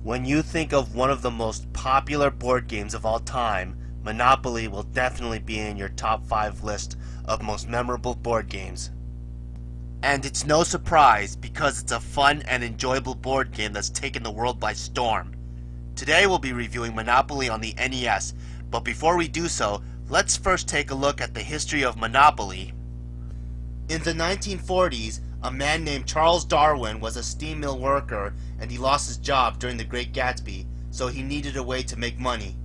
When you think of one of the most popular board games of all time, Monopoly will definitely be in your top 5 list of most memorable board games. And it's no surprise because it's a fun and enjoyable board game that's taken the world by storm. Today we'll be reviewing Monopoly on the NES, but before we do so, let's first take a look at the history of Monopoly. In the 1940s, a man named Charles Darwin was a steam mill worker and he lost his job during the Great Gatsby, so he needed a way to make money.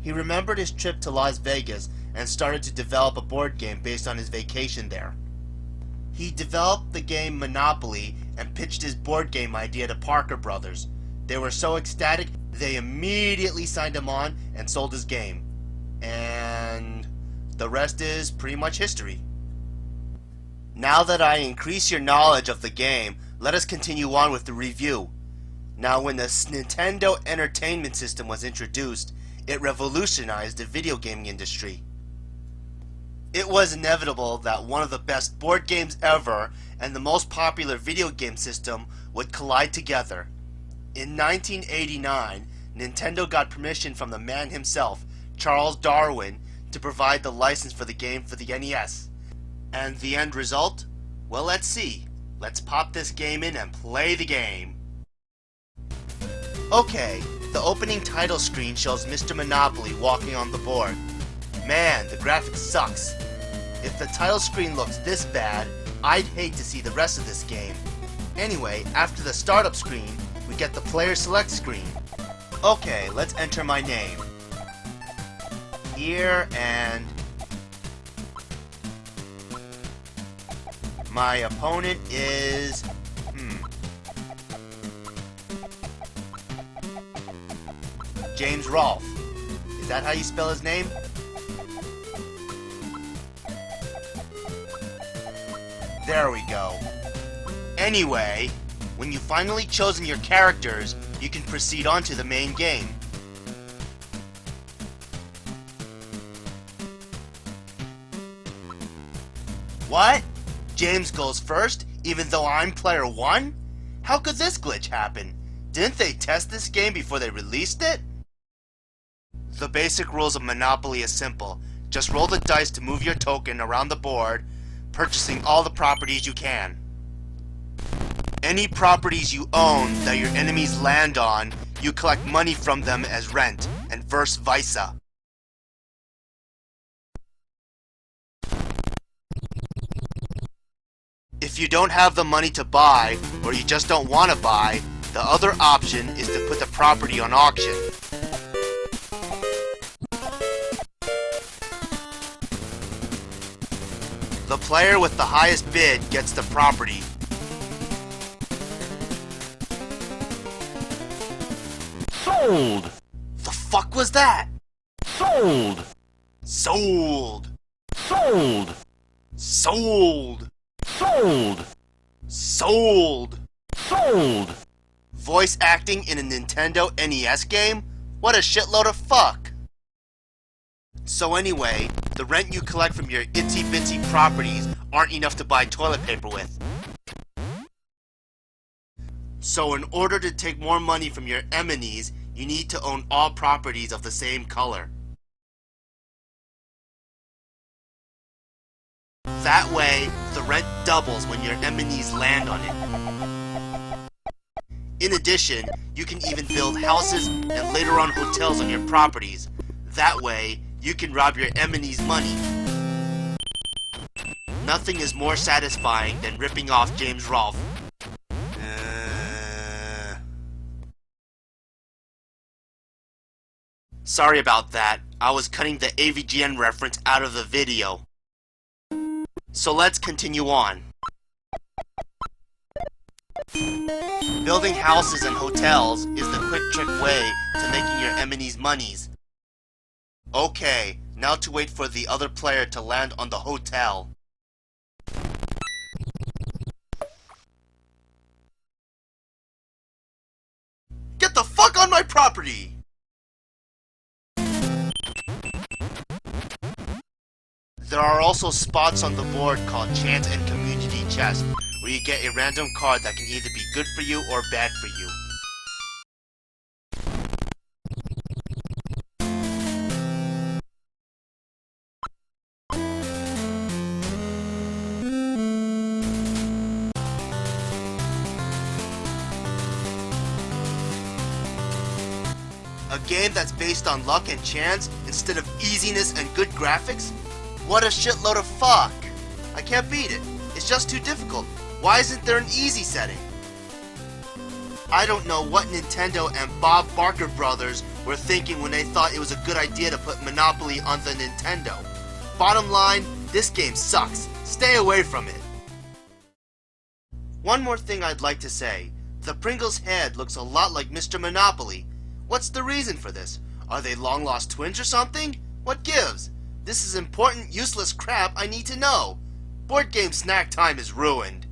He remembered his trip to Las Vegas and started to develop a board game based on his vacation there. He developed the game Monopoly and pitched his board game idea to Parker Brothers. They were so ecstatic, they immediately signed him on and sold his game. And the rest is pretty much history. Now that I increase your knowledge of the game, let us continue on with the review. Now, when the Nintendo Entertainment System was introduced, it revolutionized the video gaming industry. It was inevitable that one of the best board games ever and the most popular video game system would collide together. In 1989, Nintendo got permission from the man himself, Charles Darwin, to provide the license for the game for the NES. And the end result? Well, let's see. Let's pop this game in and play the game. Okay, the opening title screen shows Mr. Monopoly walking on the board. Man, the graphics sucks. If the title screen looks this bad, I'd hate to see the rest of this game. Anyway, after the startup screen, we get the player select screen. Okay, let's enter my name. Here, and my opponent is... James Rolfe. Is that how you spell his name? There we go. Anyway, when you've finally chosen your characters, you can proceed on to the main game. What? James goes first, even though I'm player 1? How could this glitch happen? Didn't they test this game before they released it? The basic rules of Monopoly is simple. Just roll the dice to move your token around the board, purchasing all the properties you can. Any properties you own that your enemies land on, you collect money from them as rent, and vice versa. If you don't have the money to buy, or you just don't want to buy, the other option is to put the property on auction. The player with the highest bid gets the property. Sold! The fuck was that? Sold! Sold! Sold! Sold! Sold! Sold! Sold! Voice acting in a Nintendo NES game? What a shitload of fuck! So anyway, the rent you collect from your itsy-bitsy properties aren't enough to buy toilet paper with. So in order to take more money from your enemies, you need to own all properties of the same color. That way, the rent doubles when your enemies land on it. In addition, you can even build houses and later on hotels on your properties. That way, you can rob your enemies' money. Nothing is more satisfying than ripping off James Rolfe. Sorry about that. I was cutting the AVGN reference out of the video. So let's continue on. Building houses and hotels is the quick trick way to making your enemies monies. Okay, now to wait for the other player to land on the hotel. Get the fuck on my property! There are also spots on the board called Chance and Community Chest, where you get a random card that can either be good for you or bad for you. A game that's based on luck and chance instead of easiness and good graphics? What a shitload of fuck! I can't beat it. It's just too difficult. Why isn't there an easy setting? I don't know what Nintendo and Bob Barker brothers were thinking when they thought it was a good idea to put Monopoly on the Nintendo. Bottom line, this game sucks. Stay away from it. One more thing I'd like to say. The Pringles head looks a lot like Mr. Monopoly. What's the reason for this? Are they long-lost twins or something? What gives? This is important, useless crap I need to know. Board game snack time is ruined.